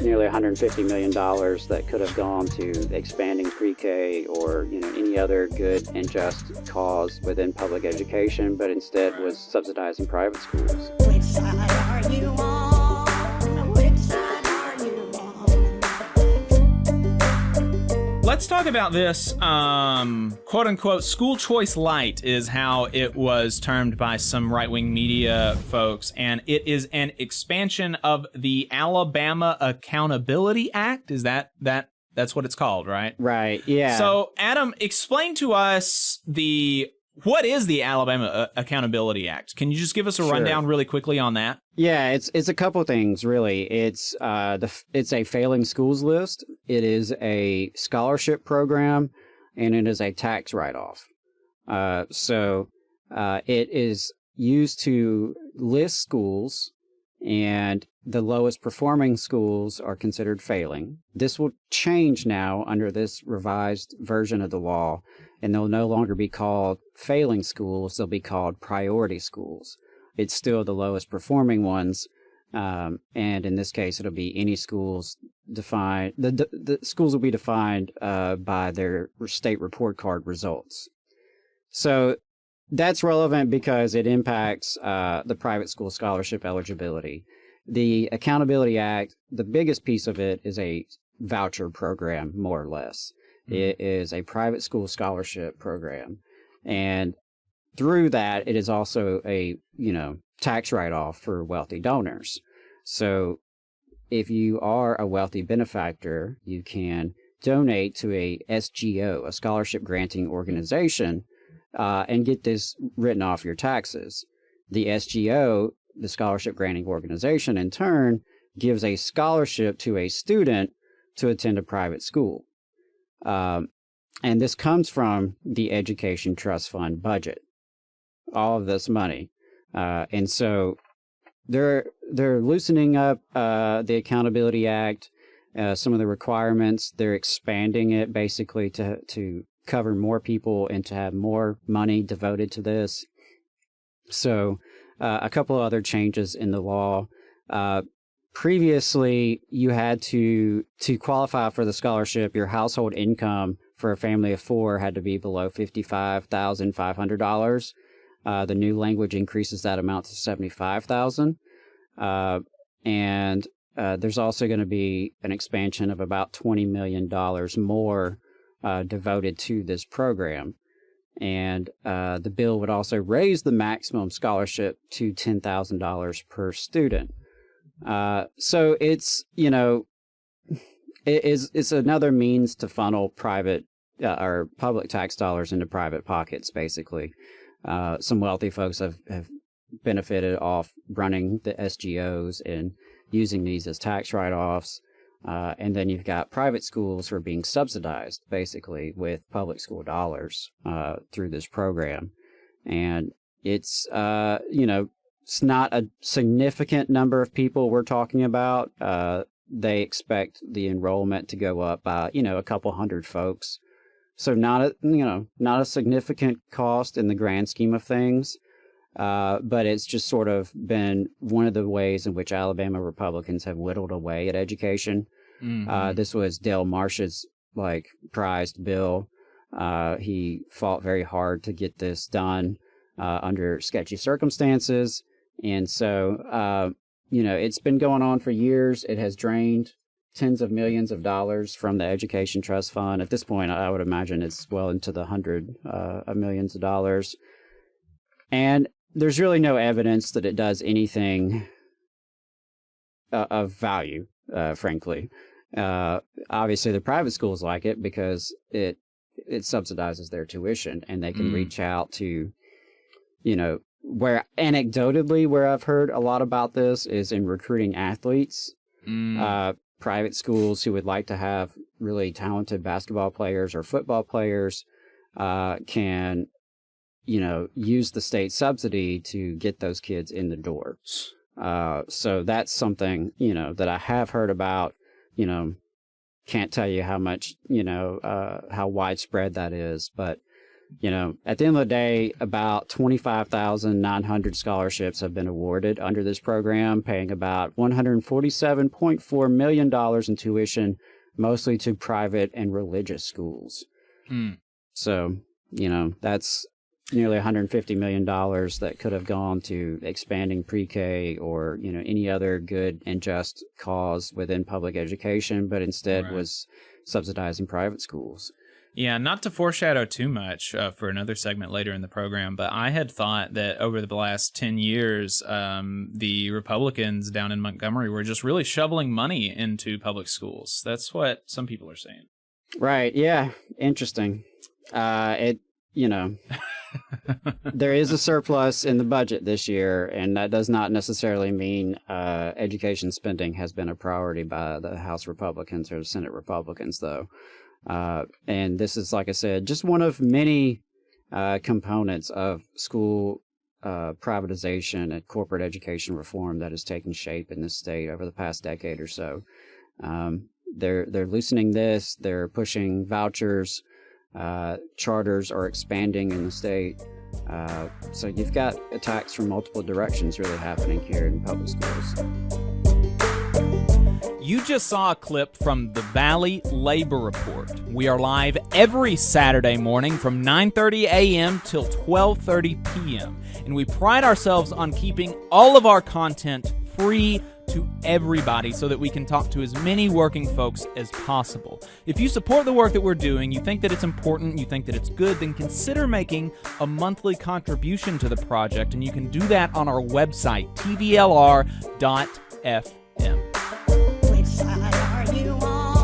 nearly $150 million that could have gone to expanding pre-K or any other good and just cause within public education, but instead was subsidizing private schools. Which side are you on? Which side are you on? Let's talk about this, quote-unquote, school choice light is how it was termed by some right-wing media folks, and it is an expansion of the Alabama Accountability Act. Is that's what it's called, right? Right, yeah. So, Adam, explain to us what is the Alabama Accountability Act? Can you just give us a rundown really quickly on that? Yeah, it's a couple things, really. It's a failing schools list. It is a scholarship program, and it is a tax write-off. So it is used to list schools, and the lowest performing schools are considered failing. This will change now under this revised version of the law, and they'll no longer be called failing schools. They'll be called priority schools. It's still the lowest performing ones, and in this case, it'll be any schools defined. The schools will be defined by their state report card results. So that's relevant because it impacts the private school scholarship eligibility. The Accountability Act, the biggest piece of it is a voucher program, more or less. It is a private school scholarship program, and through that, it is also a tax write-off for wealthy donors. So if you are a wealthy benefactor, you can donate to a SGO, a scholarship granting organization, and get this written off your taxes. The SGO, the scholarship granting organization, in turn, gives a scholarship to a student to attend a private school. And this comes from the Education Trust Fund budget, all of this money. And so they're loosening up the Accountability Act, some of the requirements. They're expanding it basically to cover more people and to have more money devoted to this. So a couple of other changes in the law. Previously, you had to qualify for the scholarship, your household income for a family of four had to be below $55,500. The new language increases that amount to $75,000. And there's also going to be an expansion of about $20 million more devoted to this program. And the bill would also raise the maximum scholarship to $10,000 per student. So it's, it's another means to funnel private or public tax dollars into private pockets, basically. Some wealthy folks have benefited off running the SGOs and using these as tax write-offs. And then you've got private schools who are being subsidized, basically, with public school dollars through this program. And it's, it's not a significant number of people we're talking about. They expect the enrollment to go up by, a couple hundred folks. So not a significant cost in the grand scheme of things. But it's just sort of been one of the ways in which Alabama Republicans have whittled away at education. Mm-hmm. This was Dale Marsh's prized bill. He fought very hard to get this done under sketchy circumstances. And so, it's been going on for years. It has drained tens of millions of dollars from the Education Trust Fund. At this point, I would imagine it's well into the hundred of millions of dollars. And there's really no evidence that it does anything of value, frankly. Obviously, the private schools like it because it subsidizes their tuition, and they can reach out to, where anecdotally, where I've heard a lot about this is in recruiting athletes. Private schools who would like to have really talented basketball players or football players can, use the state subsidy to get those kids in the door. So that's something, that I have heard about, can't tell you how much, how widespread that is. But at the end of the day, about 25,900 scholarships have been awarded under this program, paying about $147.4 million in tuition, mostly to private and religious schools. So, that's nearly $150 million that could have gone to expanding pre-K or, any other good and just cause within public education, but instead was subsidizing private schools. Yeah, not to foreshadow too much for another segment later in the program, but I had thought that over the last 10 years, the Republicans down in Montgomery were just really shoveling money into public schools. That's what some people are saying. Right, yeah, interesting. There is a surplus in the budget this year, and that does not necessarily mean education spending has been a priority by the House Republicans or the Senate Republicans, though. And this is, like I said, just one of many components of school privatization and corporate education reform that has taken shape in this state over the past decade or so. They're loosening this. They're pushing vouchers. Charters are expanding in the state. So you've got attacks from multiple directions really happening here in public schools. You just saw a clip from the Valley Labor Report. We are live every Saturday morning from 9:30 a.m. till 12:30 p.m. And we pride ourselves on keeping all of our content free to everybody so that we can talk to as many working folks as possible. If you support the work that we're doing, you think that it's important, you think that it's good, then consider making a monthly contribution to the project, and you can do that on our website, tvlr.fm. Which side are you on?